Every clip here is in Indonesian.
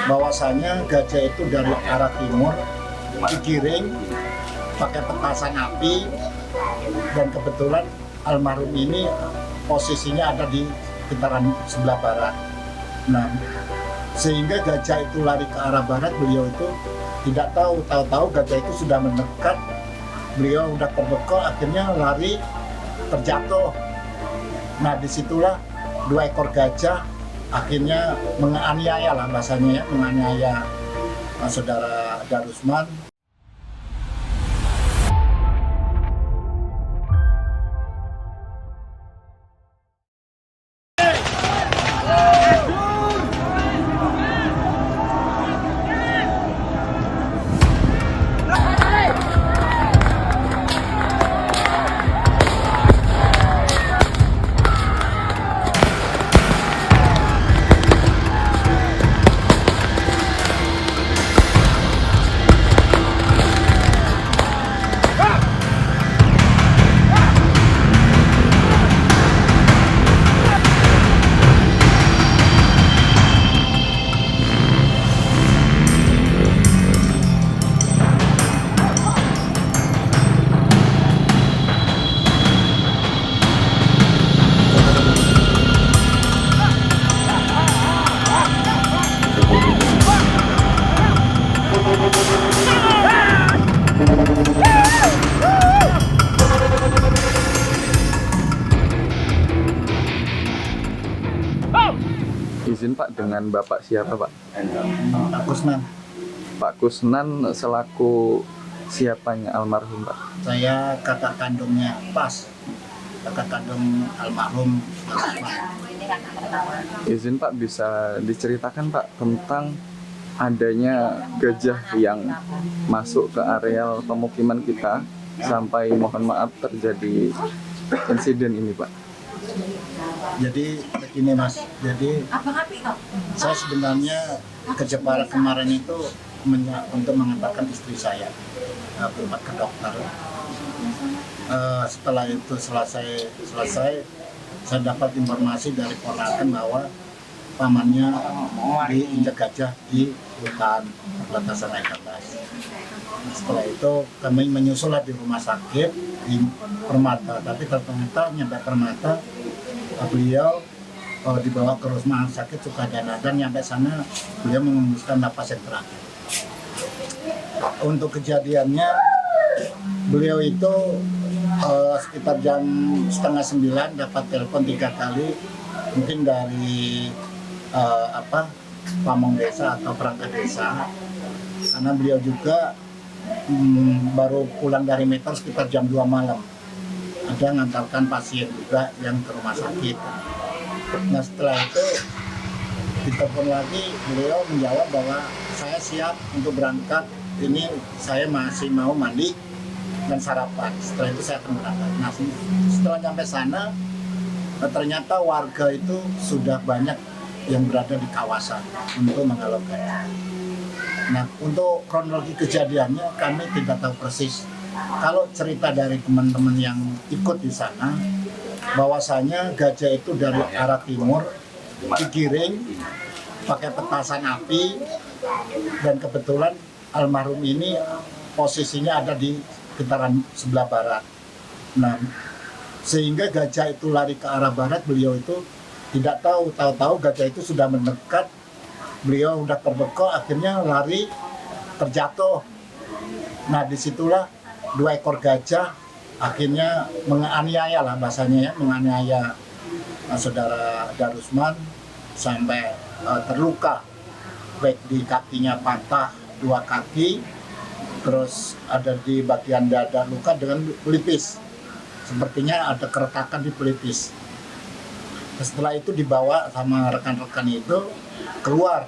bahwasanya gajah itu dari arah timur digiring pakai petasan api, dan kebetulan almarhum ini posisinya ada di sekitaran sebelah barat. Nah, sehingga gajah itu lari ke arah barat, beliau itu tidak tahu gajah itu sudah mendekat, beliau udah terbekal, akhirnya lari terjatuh. Nah, disitulah 2 ekor gajah akhirnya menganiaya lah bahasanya ya, menganiaya saudara Darusman. Izin Pak, dengan Bapak siapa Pak? Pak Kusnan. Pak Kusnan selaku siapanya almarhum Pak? Saya kakak kandungnya Pas, kakak kandung almarhum Darusman. Izin Pak, bisa diceritakan Pak tentang adanya gajah yang masuk ke areal pemukiman kita sampai mohon maaf terjadi insiden ini Pak? Jadi begini Mas, jadi saya sebenarnya ke Jepara kemarin itu untuk mengantarkan istri saya berobat ke dokter. Setelah itu selesai saya dapat informasi dari ponakan bahwa pamannya diinjak gajah di hutan perbatasan Aikadas. Setelah itu kami menyusul di rumah sakit di Permata, tapi ternyata nyampe Permata beliau dibawa ke rumah sakit Sukadana, dan nyampe sana beliau mengembuskan napas yang terakhir. Untuk kejadiannya, beliau itu sekitar jam 8:30 dapat telepon 3 kali, mungkin dari pamong desa atau perangkat desa, karena beliau juga baru pulang dari Meter sekitar jam 2 malam. Ada ngantarkan pasien juga yang ke rumah sakit. Nah, setelah itu ditelepon lagi, beliau menjawab bahwa saya siap untuk berangkat, ini saya masih mau mandi dan sarapan. Setelah itu saya akan berangkat. Nah, setelah sampai sana, ternyata warga itu sudah banyak yang berada di kawasan untuk menghalau gajah. Nah, untuk kronologi kejadiannya kami tidak tahu persis. Kalau cerita dari teman-teman yang ikut di sana, bahwasanya gajah itu dari arah timur digiring pakai petasan api, dan kebetulan almarhum ini posisinya ada di sekitaran sebelah barat. Nah, sehingga gajah itu lari ke arah barat, beliau itu tidak tahu gajah itu sudah mendekat, beliau udah terbekal, akhirnya lari terjatuh. Nah, disitulah 2 ekor gajah akhirnya menganiaya lah bahasanya ya, menganiaya saudara Darusman sampai terluka, baik di kakinya patah 2 kaki, terus ada di bagian dada luka dengan pelipis, sepertinya ada keretakan di pelipis. Setelah itu dibawa sama rekan-rekan itu keluar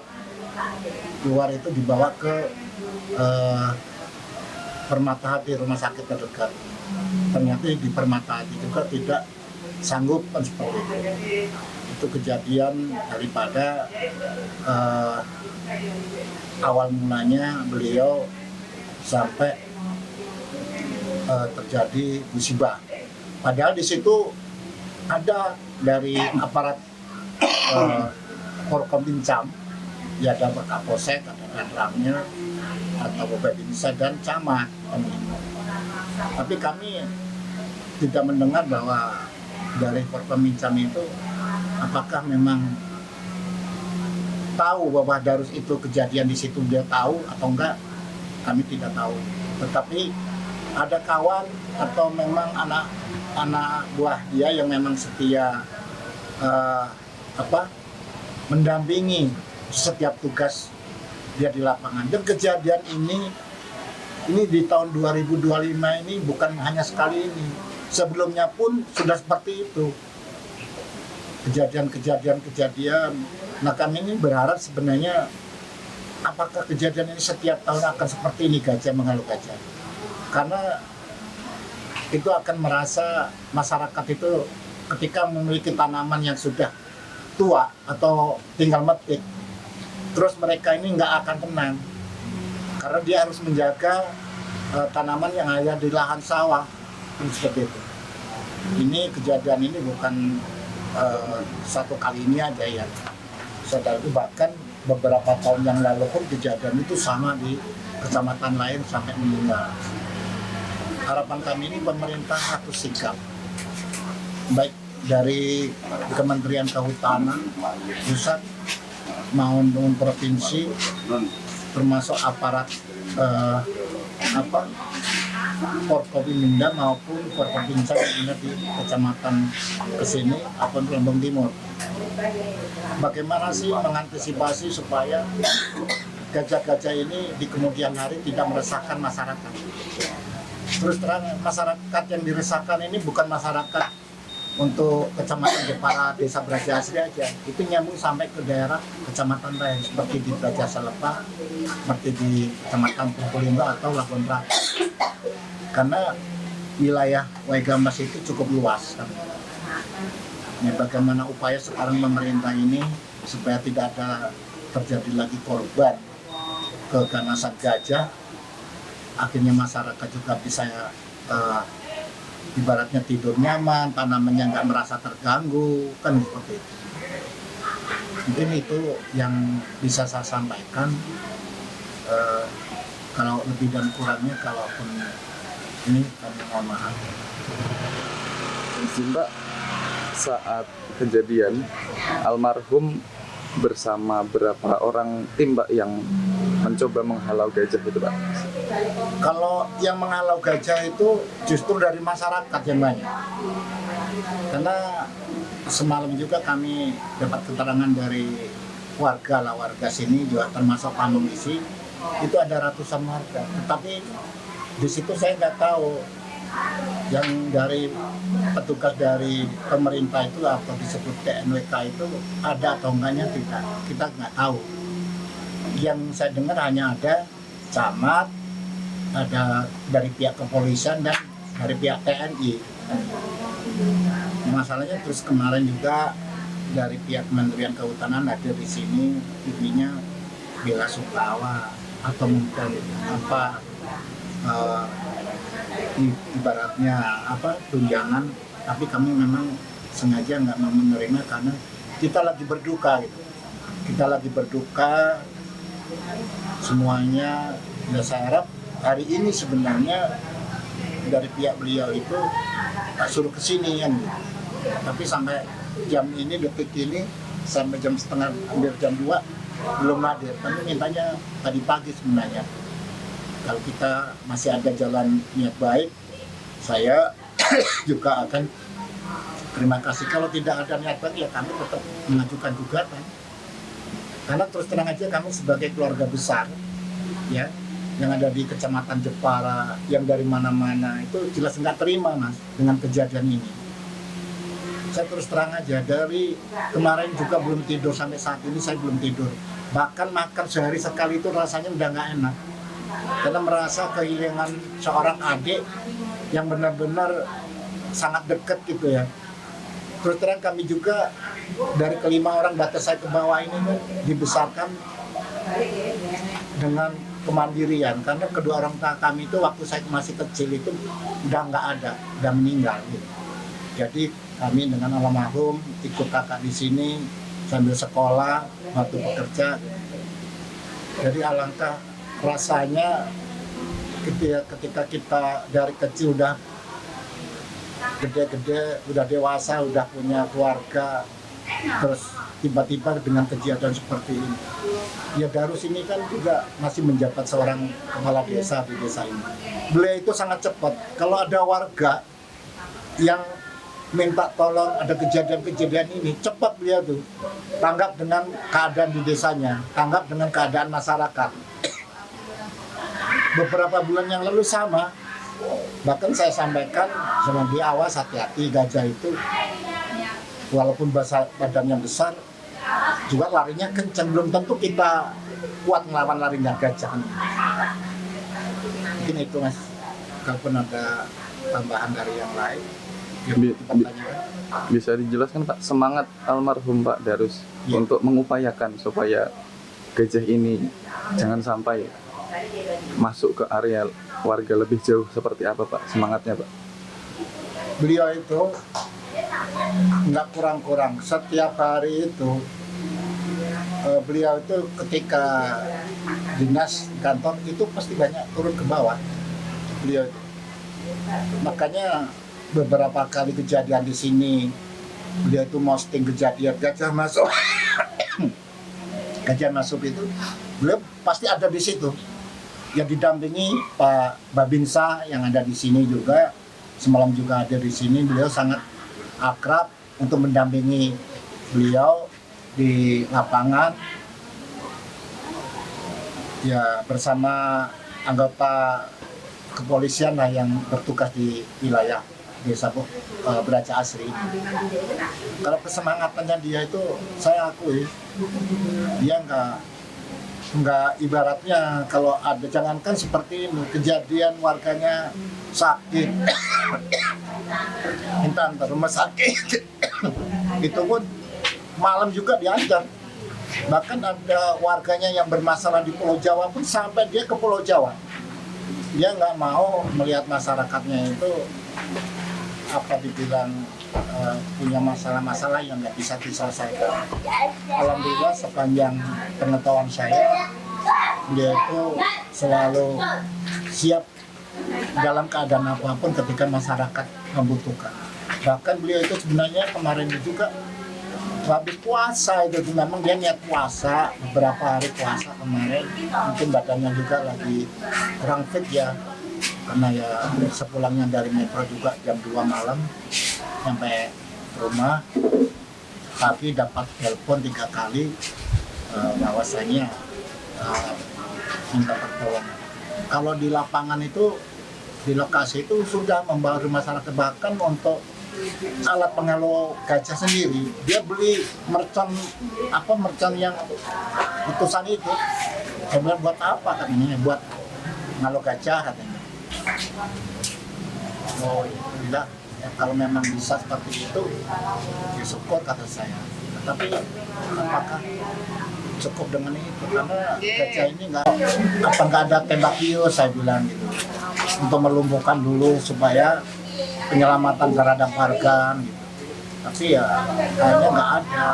itu dibawa ke Permata Hati, rumah sakit terdekat. Ternyata di Permata Hati juga tidak sanggup seperti itu. Itu kejadian daripada awal mulanya beliau sampai terjadi musibah. Padahal di situ ada dari aparat Forkompimcam ya ada Kapolsek, ada Danramnya, atau Babinsa dan camat. Tapi kami tidak mendengar bahwa dari Forkomincham itu apakah memang tahu bahwa Darus itu kejadian di situ, dia tahu atau enggak, kami tidak tahu. Tetapi ada kawan atau memang anak buah dia yang memang setia mendampingi setiap tugas dia di lapangan. Dan kejadian ini di tahun 2025 ini bukan hanya sekali ini. Sebelumnya pun sudah seperti itu. Kejadian. Nah, kami ini berharap sebenarnya apakah kejadian ini setiap tahun akan seperti ini, gajah menghalau gajah. Karena itu akan merasa masyarakat itu ketika memiliki tanaman yang sudah tua atau tinggal metik, terus mereka ini nggak akan tenang karena dia harus menjaga tanaman yang ada di lahan sawah, seperti itu. Ini kejadian ini bukan satu kali ini aja ya, saudara, itu bahkan beberapa tahun yang lalu pun kejadian itu sama di kecamatan lain sampai meninggal. Harapan kami ini pemerintah harus sikap, baik dari Kementerian Kehutanan pusat maupun provinsi, termasuk aparat Forkominda maupun Forkominsa yang ada di kecamatan kesini ataupun Lombok Timur. Bagaimana sih mengantisipasi supaya gajah-gajah ini di kemudian hari tidak meresahkan masyarakat? Terus terang, masyarakat yang diresahkan ini bukan masyarakat untuk kecamatan Jepara, Desa Braja Asri aja, itu nyambung sampai ke daerah kecamatan lain seperti di Braja Selepa, seperti di kecamatan Purpolindo atau Labuan Ratu. Karena wilayah Waigambas itu cukup luas kan. Ya, bagaimana upaya sekarang pemerintah ini supaya tidak ada terjadi lagi korban keganasan gajah, akhirnya masyarakat juga bisa ibaratnya tidur nyaman, tanamannya nggak merasa terganggu, kan seperti itu. Mungkin itu yang bisa saya sampaikan. Kalau lebih dan kurangnya, kalaupun ini kami mohon maaf. Mbak, saat kejadian almarhum bersama berapa orang tim Mbak yang mencoba menghalau gajah itu Pak? Kalau yang menghalau gajah itu justru dari masyarakat yang banyak. Karena semalam juga kami dapat keterangan dari warga sini juga termasuk pengungsi, itu ada ratusan warga. Tetapi di situ saya nggak tahu yang dari petugas dari pemerintah itu atau disebut TNWK itu ada atau enggaknya tidak, kita nggak tahu. Yang saya dengar hanya ada camat, ada dari pihak kepolisian dan dari pihak TNI. Masalahnya terus kemarin juga dari pihak Kementerian Kehutanan ada di sini, intinya bela sungkawa atau mungkin ibaratnya tunjangan, tapi kami memang sengaja nggak mau menerima karena kita lagi berduka gitu. Kita lagi berduka semuanya. Dan saya harap hari ini sebenarnya dari pihak beliau itu suruh kesini kan, tapi sampai jam ini, detik ini, sampai jam setengah hampir jam 2 belum hadir. Kami mintanya tadi pagi sebenarnya. Kalau kita masih ada jalan niat baik, saya juga akan terima kasih. Kalau tidak ada niat baik, ya kami tetap mengajukan gugatan. Karena terus terang aja kami sebagai keluarga besar, ya, yang ada di Kecamatan Jepara, yang dari mana-mana, itu jelas nggak terima Mas dengan kejadian ini. Saya terus terang aja, dari kemarin juga belum tidur, sampai saat ini saya belum tidur. Bahkan makan sehari sekali itu rasanya udah nggak enak. Karena merasa kehilangan seorang adik yang benar-benar sangat dekat gitu ya. Terus terang kami juga dari kelima orang batas saya ke bawah ini dibesarkan dengan kemandirian, karena kedua orang tua kami itu waktu saya masih kecil itu udah nggak ada, udah meninggal gitu. Jadi kami dengan almarhum ikut kakak di sini sambil sekolah waktu bekerja. Jadi alangkah rasanya ketika kita dari kecil udah gede-gede, udah dewasa, udah punya keluarga, terus tiba-tiba dengan kejadian seperti ini. Ya Darus ini kan juga masih menjabat seorang kepala desa di desa ini. Beliau itu sangat cepat. Kalau ada warga yang minta tolong ada kejadian-kejadian ini, cepat beliau tuh tanggap dengan keadaan di desanya, tanggap dengan keadaan masyarakat. Beberapa bulan yang lalu sama, bahkan saya sampaikan sama dia, awas hati-hati gajah itu walaupun badannya besar juga larinya kencang, belum tentu kita kuat melawan larinya gajah. Mungkin itu Mas, kalaupun ada tambahan dari yang lain bisa dijelaskan Pak semangat almarhum Pak Darus untuk mengupayakan supaya gajah ini jangan sampai masuk ke area warga lebih jauh, seperti apa Pak semangatnya Pak? Beliau itu nggak kurang-kurang, setiap hari itu beliau itu ketika dinas kantor itu pasti banyak turun ke bawah beliau itu. Makanya beberapa kali kejadian di sini beliau itu posting kejadian gajah masuk gajah masuk itu beliau pasti ada di situ, yang didampingi Pak Babinsa yang ada di sini juga, semalam juga ada di sini. Beliau sangat akrab untuk mendampingi beliau di lapangan ya, bersama anggota kepolisian lah yang bertugas di wilayah desa Beraja Asri ini. Kalau kesemangatannya dia itu saya akui, dia nggak ibaratnya kalau ada, jangankan seperti ini kejadian warganya sakit minta antar rumah sakit itu pun malam juga diantar. Bahkan ada warganya yang bermasalah di Pulau Jawa pun sampai dia ke Pulau Jawa. Dia nggak mau melihat masyarakatnya itu dibilang punya masalah-masalah yang nggak bisa diselesaikan. Alhamdulillah sepanjang pengetahuan saya, dia itu selalu siap dalam keadaan apapun ketika masyarakat membutuhkan. Bahkan beliau itu sebenarnya kemarin juga habis puasa itu memang dia niat puasa, beberapa hari puasa kemarin, mungkin badannya juga lagi kurang fit ya, karena ya sepulangnya dari metro juga jam 2 malam sampai rumah, tapi dapat telepon 3 kali bahwasanya minta pertolongan. Kalau di lapangan itu, di lokasi itu sudah membantu masyarakat, bahkan untuk alat pengalau gajah sendiri dia beli mercon yang utusan itu. Saya bilang buat apa katanya, buat pengalau gajah katanya. Oh iya, ya, kalau memang bisa seperti itu ya syukur kata saya. Tapi apakah cukup dengan itu, karena gajah ini nggak ada tembak bius, saya bilang gitu, untuk melumpuhkan dulu supaya penyelamatan terhadap warga gitu. Tapi ya kayaknya nggak ada.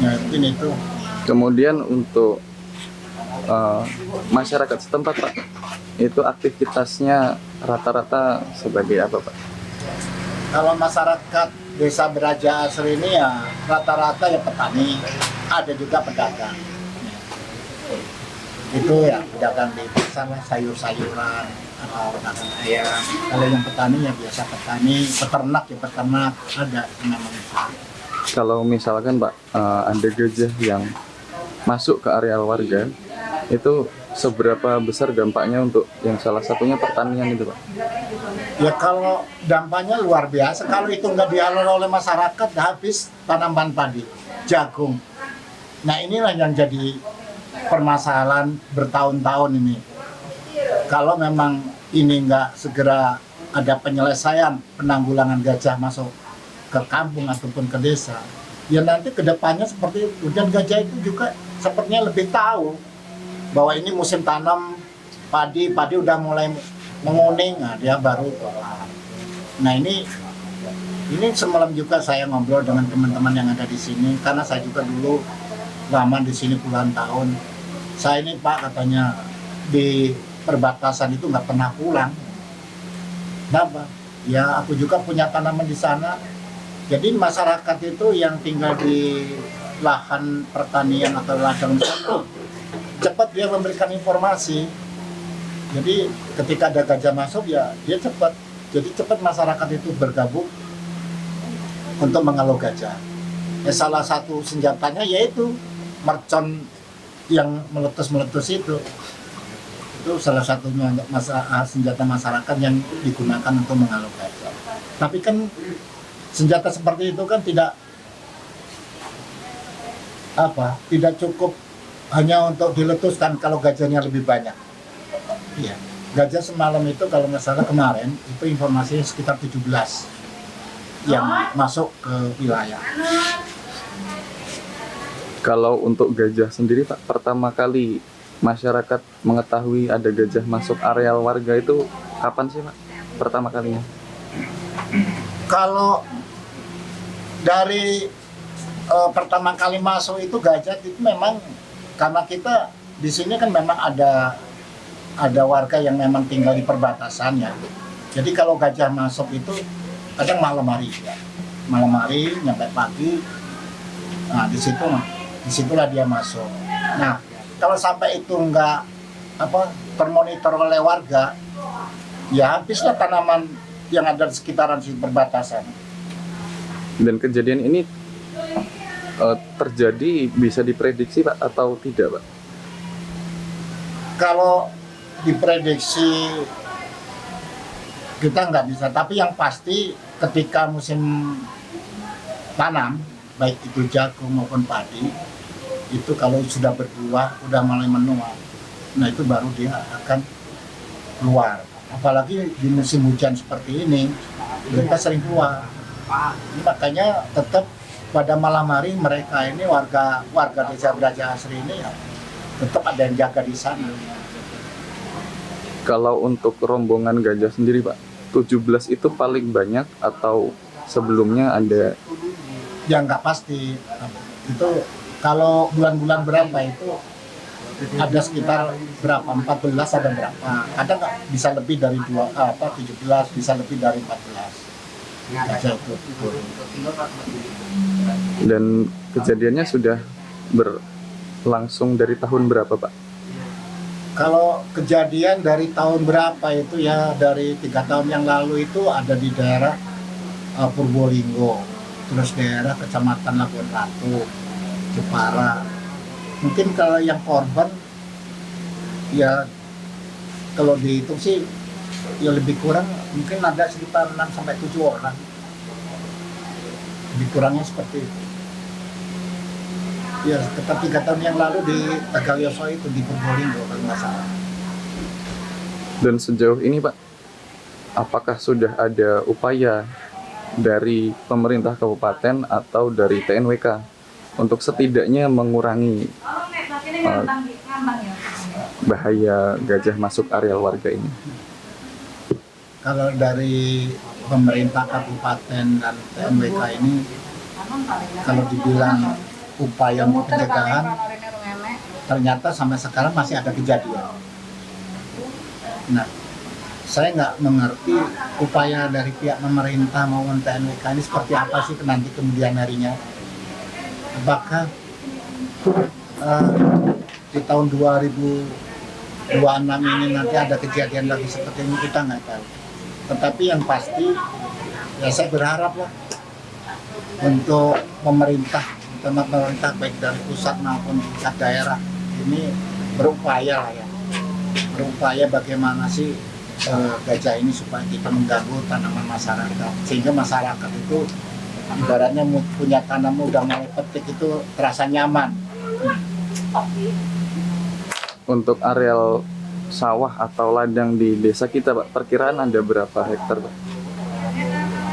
Ya mungkin itu. Kemudian untuk masyarakat setempat Pak, itu aktivitasnya rata-rata sebagai apa Pak? Kalau masyarakat desa Beraja Asri ini ya rata-rata ya petani, ada juga pedagang. Itu ya pedagang di sana sayur-sayuran atau pedagang ayam. Kalau yang petani ya biasa petani, peternak ya peternak, ada memang. Kalau misalkan Pak ada gajah yang masuk ke areal warga, itu seberapa besar dampaknya untuk yang salah satunya pertanian itu Pak? Ya kalau dampaknya luar biasa, kalau itu nggak diolah oleh masyarakat, habis tanaman padi, jagung. Nah inilah yang jadi permasalahan bertahun-tahun ini. Kalau memang ini nggak segera ada penyelesaian penanggulangan gajah masuk ke kampung ataupun ke desa, ya nanti kedepannya seperti itu. Dan gajah itu juga sepertinya lebih tahu bahwa ini musim tanam padi udah mulai menguning, nah dia baru keluar. Nah ini Ini semalam juga saya ngobrol dengan teman-teman yang ada di sini, karena saya juga dulu lama di sini puluhan tahun. Saya ini Pak katanya di perbatasan itu nggak pernah pulang. Kenapa? Ya aku juga punya tanaman di sana. Jadi masyarakat itu yang tinggal di lahan pertanian atau ladang sana cepat dia memberikan informasi. Jadi ketika ada gajah masuk ya dia cepat. Jadi cepat masyarakat itu bergabung untuk mengalau gajah. Ya, salah satu senjatanya yaitu mercon yang meletus-meletus itu. Itu salah satu senjata masyarakat yang digunakan untuk mengalau gajah. Tapi kan senjata seperti itu kan tidak cukup hanya untuk diletuskan kalau gajahnya lebih banyak. Iya. Gajah semalam itu kalau nggak salah kemarin itu informasinya sekitar 17 yang masuk ke wilayah. Kalau untuk gajah sendiri Pak, pertama kali masyarakat mengetahui ada gajah masuk areal warga itu kapan sih Pak? Pertama kalinya? Kalau dari pertama kali masuk itu gajah itu memang karena kita di sini kan memang ada warga yang memang tinggal di perbatasan ya. Jadi kalau gajah masuk itu kadang malam hari ya. Malam hari nyampe pagi. Nah, disitulah dia masuk. Nah, kalau sampai itu enggak termonitor oleh warga, ya habislah tanaman yang ada di sekitaran si perbatasan. Dan kejadian ini terjadi bisa diprediksi Pak atau tidak Pak? Kalau diprediksi kita nggak bisa, tapi yang pasti ketika musim tanam, baik itu jagung maupun padi, itu kalau sudah berbuah, udah mulai menua, nah itu baru dia akan keluar. Apalagi di musim hujan seperti ini, mereka sering keluar. Makanya tetap pada malam hari mereka ini warga desa Braja Asri ini ya, tetap ada yang jaga di sana. Kalau untuk rombongan gajah sendiri Pak, 17 itu paling banyak atau sebelumnya ada? Ya nggak pasti. Itu kalau bulan-bulan berapa itu ada sekitar berapa? 14 ada berapa? Kadang nggak bisa lebih dari 17, bisa lebih dari 14. Gajah itu. Dan kejadiannya sudah berlangsung dari tahun berapa Pak? Kalau kejadian dari tahun berapa itu ya dari 3 tahun yang lalu itu ada di daerah Purbolinggo, terus daerah Kecamatan Labuan Ratu, Jepara. Mungkin kalau yang korban ya kalau dihitung sih ya lebih kurang mungkin ada sekitar 6-7 orang. Lebih kurangnya seperti itu. Ya, sekitar 3 tahun yang lalu di Tegalyoso itu di Purbolinggo kalau nggak salah. Dan sejauh ini Pak, apakah sudah ada upaya dari pemerintah kabupaten atau dari TNWK untuk setidaknya mengurangi bahaya gajah masuk areal warga ini? Kalau dari pemerintah kabupaten dan TNWK ini, kalau dibilang upaya untuk pencegahan, ternyata sampai sekarang masih ada kejadian. Nah, saya nggak mengerti upaya dari pihak pemerintah maupun TNWK ini seperti apa sih nanti kemudian harinya. Apakah di tahun 2026 ini nanti ada kejadian lagi seperti ini, kita nggak tahu. Tetapi yang pasti, ya saya berharap lah untuk pemerintah baik dari pusat maupun tingkat daerah ini berupaya lah ya, berupaya bagaimana sih gajah ini supaya kita mengganggu tanaman masyarakat, sehingga masyarakat itu ibaratnya punya tanam udah mulai petik itu terasa nyaman. Untuk areal sawah atau ladang di desa kita Pak, perkiraan ada berapa hektar Pak?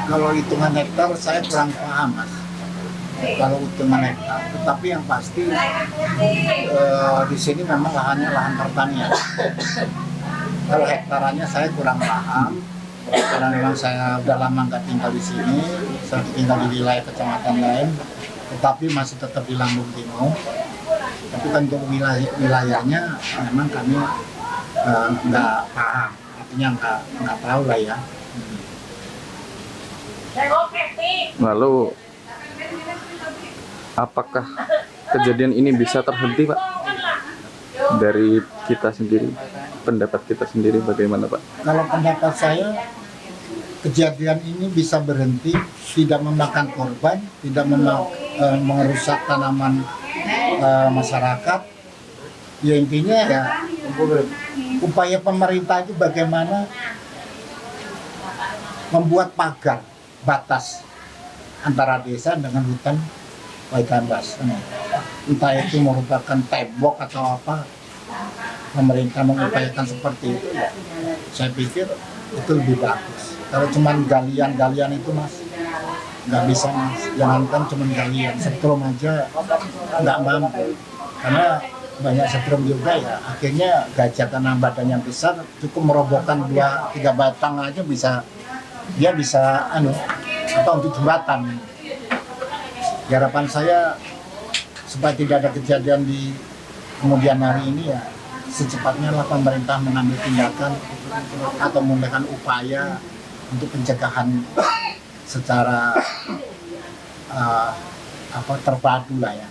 Kalau hitungan hektar saya kurang paham Mas. Kalau hitungan hektar, tetapi yang pasti di sini memang lahannya lahan pertanian. Kalau hektarannya saya kurang paham, karena memang saya udah lama nggak tinggal di sini, saya tinggal di wilayah kecamatan lain, tetapi masih tetap di Lampung Timur. Tapi kan untuk wilayahnya memang kami nggak paham, artinya nggak tahu lah ya. Lalu apakah kejadian ini bisa terhenti, Pak? Dari kita sendiri, pendapat kita sendiri bagaimana, Pak? Kalau pendapat saya, kejadian ini bisa berhenti, tidak memakan korban, tidak merusak tanaman masyarakat. Ya intinya ya upaya pemerintah itu bagaimana membuat pagar batas antara desa dengan hutan Waigambas. Entah itu merupakan tembok atau apa, pemerintah mengupayakan seperti itu ya, saya pikir itu lebih bagus. Kalau cuma galian-galian itu mas, nggak bisa mas, jangankan cuma galian, setrum aja nggak mampu, karena banyak setrum juga ya, akhirnya gajah karena badannya besar cukup merobohkan 2-3 batang aja bisa, dia bisa untuk jembatan. Harapan saya supaya tidak ada kejadian di kemudian hari ini ya, secepatnya lah pemerintah mengambil tindakan atau memberikan upaya untuk pencegahan secara terpadu lah ya.